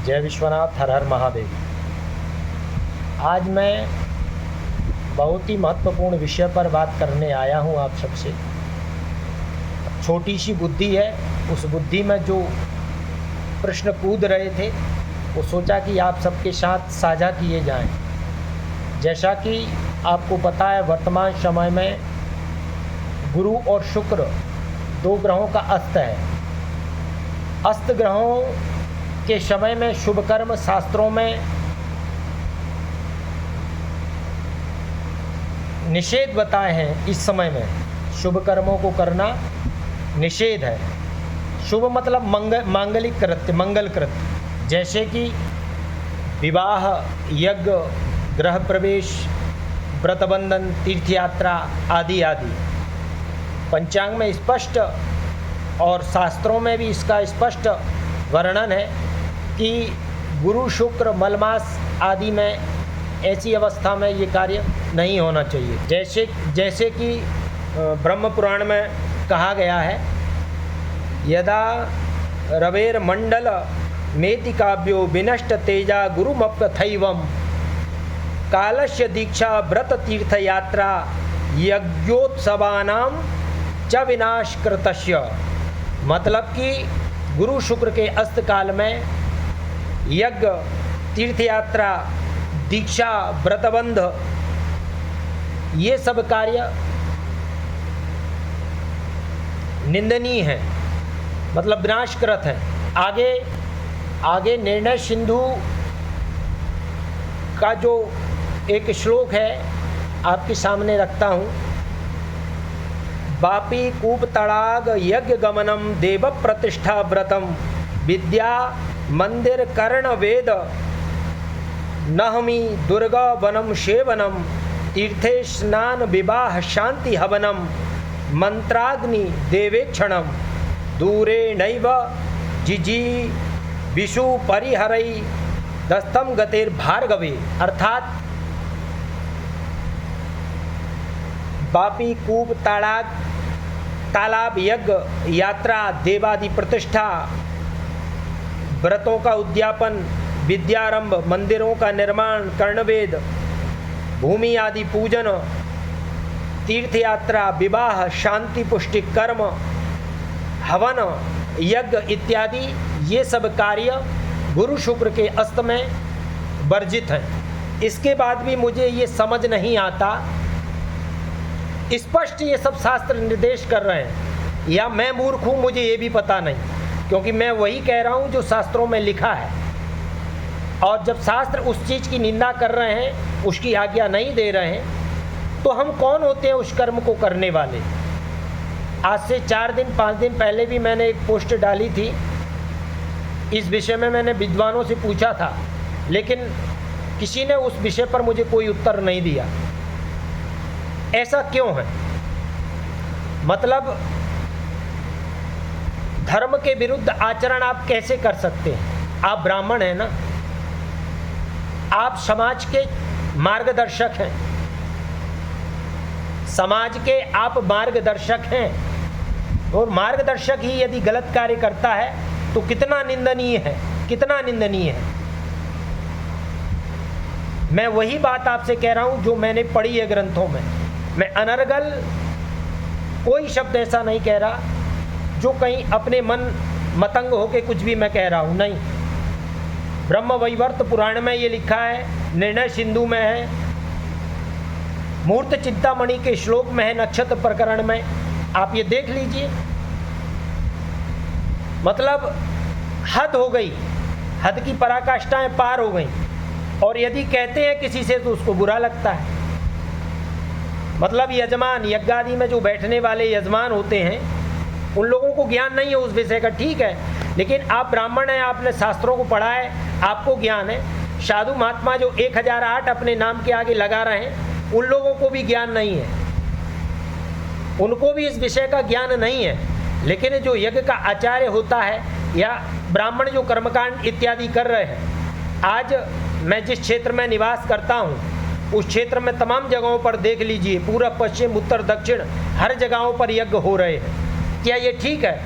जय विश्वनाथ, हर हर महादेव। आज मैं बहुत ही महत्वपूर्ण विषय पर बात करने आया हूँ आप सबसे। छोटी सी बुद्धि है, उस बुद्धि में जो प्रश्न कूद रहे थे वो सोचा कि आप सबके साथ साझा किए जाएं। जैसा कि आपको पता है, वर्तमान समय में गुरु और शुक्र दो ग्रहों का अस्त है। अस्त ग्रहों के समय में शुभ कर्म शास्त्रों में निषेध बताए हैं। इस समय में शुभ कर्मों को करना निषेध है। शुभ मतलब मांगलिक कृत्य, मंगल कृत्य, जैसे कि विवाह, यज्ञ, गृह प्रवेश, व्रतबंधन, तीर्थयात्रा आदि आदि। पंचांग में स्पष्ट और शास्त्रों में भी इसका स्पष्ट वर्णन है कि गुरु शुक्र मलमास आदि में ऐसी अवस्था में ये कार्य नहीं होना चाहिए। जैसे कि ब्रह्म पुराण में कहा गया है, यदा रवेर मंडल मेति काव्यो विनष्ट तेजा गुरुमप्यथैवम कालस्य दीक्षा व्रत तीर्थ यात्रा यज्ञोत्सवानाम च विनाश कृतस्य। मतलब कि गुरु शुक्र के अस्त काल में यज्ञ, तीर्थयात्रा, दीक्षा, व्रतबंध ये सब कार्य निंदनीय हैं, मतलब विनाशकृत हैं। आगे निर्णय सिंधु का जो एक श्लोक है आपके सामने रखता हूँ। वापी कूप तड़ाग यज्ञ गमनम देव प्रतिष्ठा व्रतम विद्या मंदिर कर्ण वेद नहमी दुर्गा वनम सेवनम तीर्थे स्नान विवाह शांति हवनम मंत्राग्नि देवेक्षणम दूरे नैव जिजी विषु परिहरई दस्तम गतेर भार्गवे। अर्थात वापी कूप तालाब यज्ञ यात्रा देवादि प्रतिष्ठा व्रतों का उद्यापन विद्यारंभ मंदिरों का निर्माण कर्णवेद भूमि आदि पूजन तीर्थयात्रा विवाह शांति पुष्टि कर्म हवन यज्ञ इत्यादि ये सब कार्य गुरु शुक्र के अस्त में वर्जित हैं। इसके बाद भी मुझे ये समझ नहीं आता, स्पष्ट ये सब शास्त्र निर्देश कर रहे हैं, या मैं मूर्ख हूँ मुझे ये भी पता नहीं, क्योंकि मैं वही कह रहा हूँ जो शास्त्रों में लिखा है। और जब शास्त्र उस चीज़ की निंदा कर रहे हैं, उसकी आज्ञा नहीं दे रहे हैं, तो हम कौन होते हैं उस कर्म को करने वाले। आज से 4-5 दिन पहले भी मैंने एक पोस्ट डाली थी, इस विषय में मैंने विद्वानों से पूछा था, लेकिन किसी ने उस विषय पर मुझे कोई उत्तर नहीं दिया। ऐसा क्यों है? मतलब धर्म के विरुद्ध आचरण आप कैसे कर सकते हैं? आप ब्राह्मण हैं ना, आप समाज के मार्गदर्शक हैं, समाज के आप मार्गदर्शक हैं, और मार्गदर्शक ही यदि गलत कार्य करता है तो कितना निंदनीय है, कितना निंदनीय है। मैं वही बात आपसे कह रहा हूं जो मैंने पढ़ी है ग्रंथों में। मैं अनर्गल कोई शब्द ऐसा नहीं कह रहा जो कहीं अपने मन मतंग होके कुछ भी मैं कह रहा हूँ, नहीं। ब्रह्म वैवर्त पुराण में ये लिखा है, निर्णय सिंधु में है, मूर्त चिंतामणि के श्लोक में है, नक्षत्र प्रकरण में, आप ये देख लीजिए। मतलब हद हो गई, हद की पराकाष्ठाएं पार हो गई, और यदि कहते हैं किसी से तो उसको बुरा लगता है। मतलब यजमान, यज्ञादि में जो बैठने वाले यजमान होते हैं, उन लोगों को ज्ञान नहीं है उस विषय का, ठीक है, लेकिन आप ब्राह्मण हैं, आपने शास्त्रों को पढ़ा है, आपको ज्ञान है। साधु महात्मा जो 1008 अपने नाम के आगे लगा रहे हैं, उन लोगों को भी ज्ञान नहीं है, उनको भी इस विषय का ज्ञान नहीं है। लेकिन जो यज्ञ का आचार्य होता है या ब्राह्मण जो कर्मकांड इत्यादि कर रहे हैं, आज मैं जिस क्षेत्र में निवास करता हूँ उस क्षेत्र में तमाम जगहों पर देख लीजिए, पूर्व पश्चिम उत्तर दक्षिण हर जगहों पर यज्ञ हो रहे हैं। क्या ये ठीक है?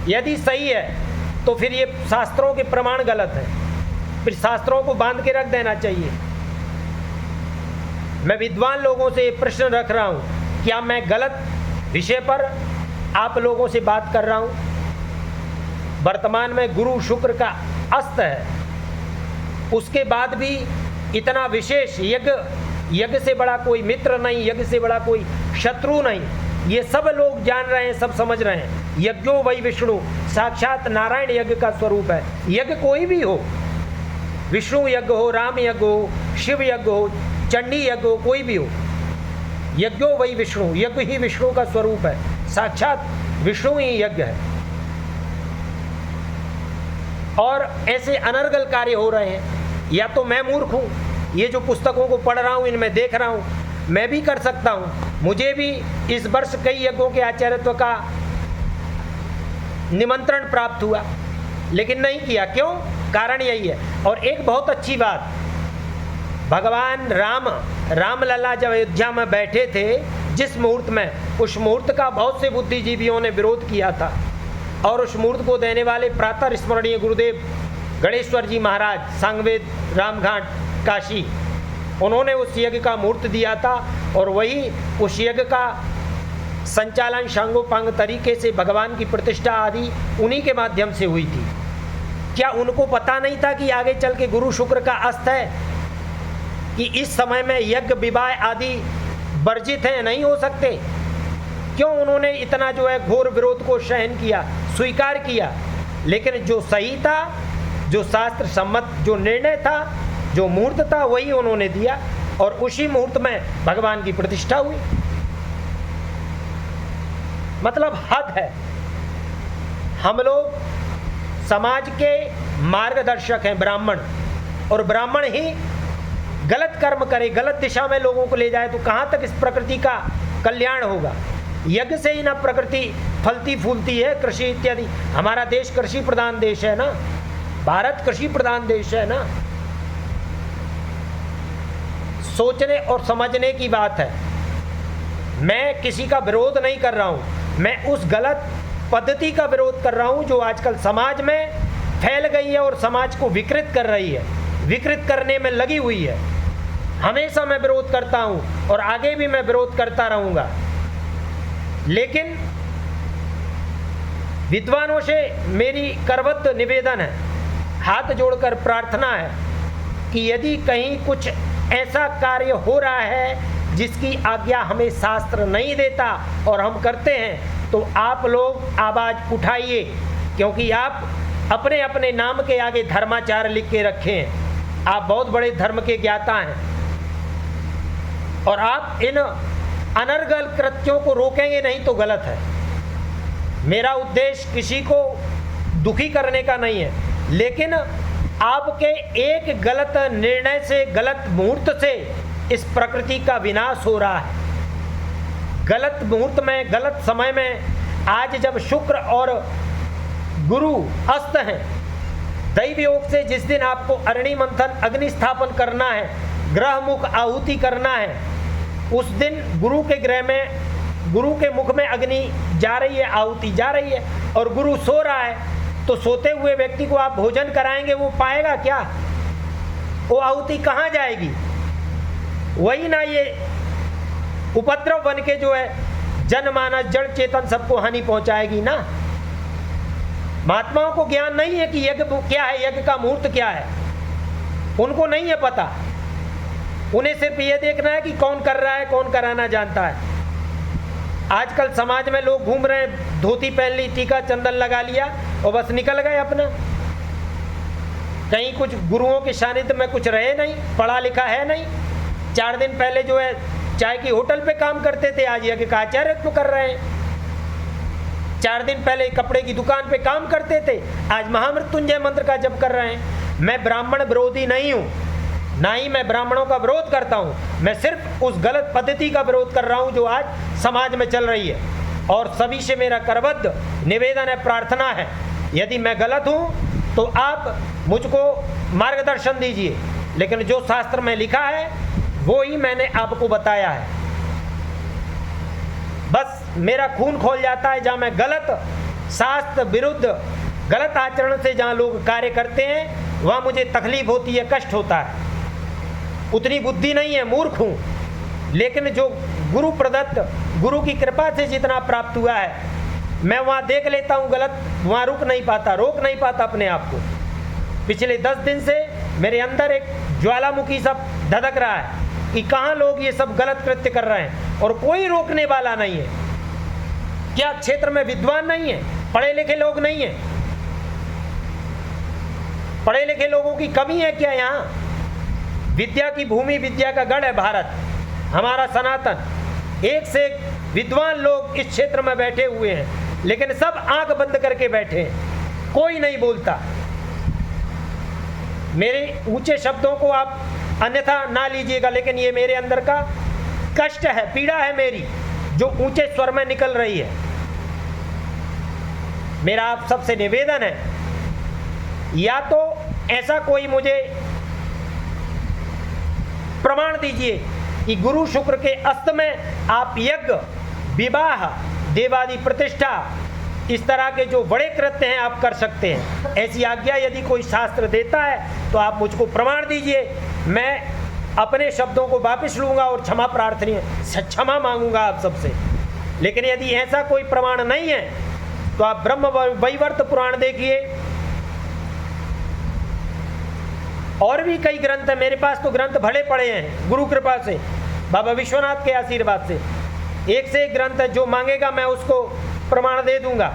यदि सही है तो फिर ये शास्त्रों के प्रमाण गलत है, फिर शास्त्रों को बांध के रख देना चाहिए। मैं विद्वान लोगों से प्रश्न रख रहा हूँ, क्या मैं गलत विषय पर आप लोगों से बात कर रहा हूँ? वर्तमान में गुरु शुक्र का अस्त है, उसके बाद भी इतना विशेष यज्ञ से बड़ा कोई मित्र नहीं, यज्ञ से बड़ा कोई शत्रु नहीं, ये सब लोग जान रहे हैं, सब समझ रहे हैं। यज्ञो वही विष्णु, साक्षात नारायण यज्ञ का स्वरूप है। यज्ञ कोई भी हो, विष्णु यज्ञ हो, राम यज्ञ हो, शिव यज्ञ हो, चंडी यज्ञ हो, कोई भी हो, यज्ञो वही विष्णु, यज्ञ ही विष्णु का स्वरूप है, साक्षात विष्णु ही यज्ञ है। और ऐसे अनर्गल कार्य हो रहे हैं। या तो मैं मूर्ख हूँ, ये जो पुस्तकों को पढ़ रहा हूँ, इनमें देख रहा हूँ, मैं भी कर सकता हूँ। मुझे भी इस वर्ष कई यज्ञों के आचार्यत्व का निमंत्रण प्राप्त हुआ, लेकिन नहीं किया। क्यों? कारण यही है। और एक बहुत अच्छी बात, भगवान रामलला जब अयोध्या में बैठे थे, जिस मुहूर्त में, उस मुहूर्त का बहुत से बुद्धिजीवियों ने विरोध किया था, और उस मुहूर्त को देने वाले प्रातः स्मरणीय गुरुदेव गणेश्वर जी महाराज, सांगवेद, रामघाट, काशी, उन्होंने उस यज्ञ का मुहूर्त दिया था। और वही उस यज्ञ का संचालन शांगोपांग तरीके से, भगवान की प्रतिष्ठा आदि उन्हीं के माध्यम से हुई थी। क्या उनको पता नहीं था कि आगे चल के गुरु शुक्र का अस्त है, कि इस समय में यज्ञ विवाह आदि वर्जित हैं, नहीं हो सकते? क्यों उन्होंने इतना जो है घोर विरोध को सहन किया, स्वीकार किया? लेकिन जो सही था, जो शास्त्र सम्मत जो निर्णय था, जो मुहूर्त था, वही उन्होंने दिया, और उसी मुहूर्त में भगवान की प्रतिष्ठा हुई। मतलब हद है। हम लोग समाज के मार्गदर्शक हैं, ब्राह्मण, और ब्राह्मण ही गलत कर्म करे, गलत दिशा में लोगों को ले जाए, तो कहाँ तक इस प्रकृति का कल्याण होगा? यज्ञ से ही ना प्रकृति फलती फूलती है, कृषि इत्यादि। हमारा देश कृषि प्रधान देश है ना, भारत कृषि प्रधान देश है ना। सोचने और समझने की बात है। मैं किसी का विरोध नहीं कर रहा हूँ, मैं उस गलत पद्धति का विरोध कर रहा हूँ जो आजकल समाज में फैल गई है और समाज को विकृत कर रही है, विकृत करने में लगी हुई है। हमेशा मैं विरोध करता हूँ और आगे भी मैं विरोध करता रहूँगा। लेकिन विद्वानों से मेरी करबद्ध निवेदन है, हाथ जोड़कर प्रार्थना है कि यदि कहीं कुछ ऐसा कार्य हो रहा है जिसकी आज्ञा हमें शास्त्र नहीं देता और हम करते हैं, तो आप लोग आवाज़ उठाइए, क्योंकि आप अपने अपने नाम के आगे धर्माचार्य लिख के रखे हैं। आप बहुत बड़े धर्म के ज्ञाता हैं और आप इन अनर्गल कृत्यों को रोकेंगे नहीं तो गलत है। मेरा उद्देश्य किसी को दुखी करने का नहीं है, लेकिन आपके एक गलत निर्णय से, गलत मुहूर्त से इस प्रकृति का विनाश हो रहा है। गलत मुहूर्त में, गलत समय में, आज जब शुक्र और गुरु अस्त हैं, दैव योग से जिस दिन आपको अरणि मंथन अग्नि स्थापन करना है, ग्रह मुख आहुति करना है, उस दिन गुरु के ग्रह में, गुरु के मुख में अग्नि जा रही है, आहुति जा रही है, और गुरु सो रहा है। तो सोते हुए व्यक्ति को आप भोजन कराएंगे, वो पाएगा क्या? वो आहुति कहाँ जाएगी? वही ना, ये उपद्रव बन के जो है जनमानस, जड़ चेतन सबको हानि पहुंचाएगी ना। महात्माओं को ज्ञान नहीं है कि यज्ञ क्या है, यज्ञ का मुहूर्त क्या है, उनको नहीं है पता। उन्हें सिर्फ ये देखना है कि कौन कर रहा है, कौन कराना जानता है। आजकल समाज में लोग घूम रहे हैं, धोती पहन ली, टीका चंदन लगा लिया और बस निकल गए अपना। कहीं कुछ गुरुओं के सानिध्य में कुछ रहे नहीं, पढ़ा लिखा है नहीं। 4 दिन पहले जो है चाय की होटल पे काम करते थे, आज यज्ञ का आचार्यत्व कर रहे हैं। 4 दिन पहले कपड़े की दुकान पे काम करते थे, आज महामृत्युंजय मंत्र का जप कर रहे हैं। मैं ब्राह्मण विरोधी नहीं हूँ, ना ही मैं ब्राह्मणों का विरोध करता हूँ, मैं सिर्फ उस गलत पद्धति का विरोध कर रहा हूँ जो आज समाज में चल रही है। और सभी से मेरा करबद्ध निवेदन है, प्रार्थना है, यदि मैं गलत हूँ तो आप मुझको मार्गदर्शन दीजिए, लेकिन जो शास्त्र में लिखा है वो ही मैंने आपको बताया है। बस मेरा खून खोल जाता है जहाँ मैं गलत, शास्त्र विरुद्ध गलत आचरण से जहाँ लोग कार्य करते हैं वहाँ मुझे तकलीफ होती है, कष्ट होता है। उतनी बुद्धि नहीं है, मूर्ख हूँ, लेकिन जो गुरु प्रदत्त, गुरु की कृपा से जितना प्राप्त हुआ है, मैं वहाँ देख लेता हूँ गलत, वहाँ रोक नहीं पाता अपने आप को। पिछले 10 दिन से मेरे अंदर एक ज्वालामुखी सब धधक रहा है कि कहाँ लोग ये सब गलत कृत्य कर रहे हैं और कोई रोकने वाला नहीं है। क्या क्षेत्र में विद्वान नहीं है, पढ़े लिखे लोग नहीं है? पढ़े लिखे लोगों की कमी है क्या यहाँ? विद्या की भूमि, विद्या का गढ़ है भारत हमारा सनातन। एक से एक विद्वान लोग इस क्षेत्र में बैठे हुए हैं, लेकिन सब आंख बंद करके बैठे हैं, कोई नहीं बोलता। मेरे ऊंचे शब्दों को आप अन्यथा ना लीजिएगा, लेकिन ये मेरे अंदर का कष्ट है, पीड़ा है मेरी, जो ऊंचे स्वर में निकल रही है। मेरा आप सबसे निवेदन है, या तो ऐसा कोई मुझे प्रमाण दीजिए कि गुरु शुक्र के अस्त में आप यज्ञ, विवाह, देवादि प्रतिष्ठा, इस तरह के जो बड़े कृत्य हैं आप कर सकते हैं। ऐसी आज्ञा यदि कोई शास्त्र देता है तो आप मुझको प्रमाण दीजिए। मैं अपने शब्दों को वापस लूँगा और क्षमा मांगूंगा आप सबसे। लेकिन यदि ऐसा कोई प्रमाण नहीं है तो आप ब्रह्म वैवर्त पुराण देखिए, और भी कई ग्रंथ हैं। मेरे पास तो ग्रंथ भले पड़े हैं गुरु कृपा से, बाबा विश्वनाथ के आशीर्वाद से। एक से एक ग्रंथ है, जो मांगेगा मैं उसको प्रमाण दे दूंगा।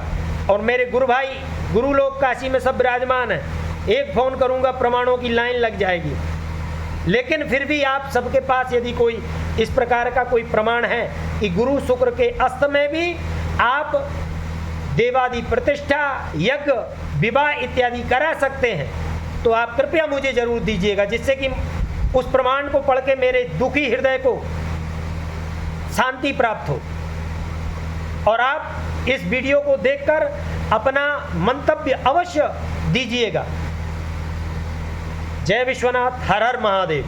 और मेरे गुरु भाई, गुरु लोग काशी में सब विराजमान हैं, एक फ़ोन करूंगा प्रमाणों की लाइन लग जाएगी। लेकिन फिर भी आप सबके पास यदि कोई इस प्रकार का कोई प्रमाण है कि गुरु शुक्र के अस्त में भी आप देवादि प्रतिष्ठा, यज्ञ, विवाह इत्यादि करा सकते हैं, तो आप कृपया मुझे जरूर दीजिएगा, जिससे कि उस प्रमाण को पढ़ के मेरे दुखी हृदय को शांति प्राप्त हो। और आप इस वीडियो को देखकर अपना मंतव्य अवश्य दीजिएगा। जय विश्वनाथ, हर हर महादेव।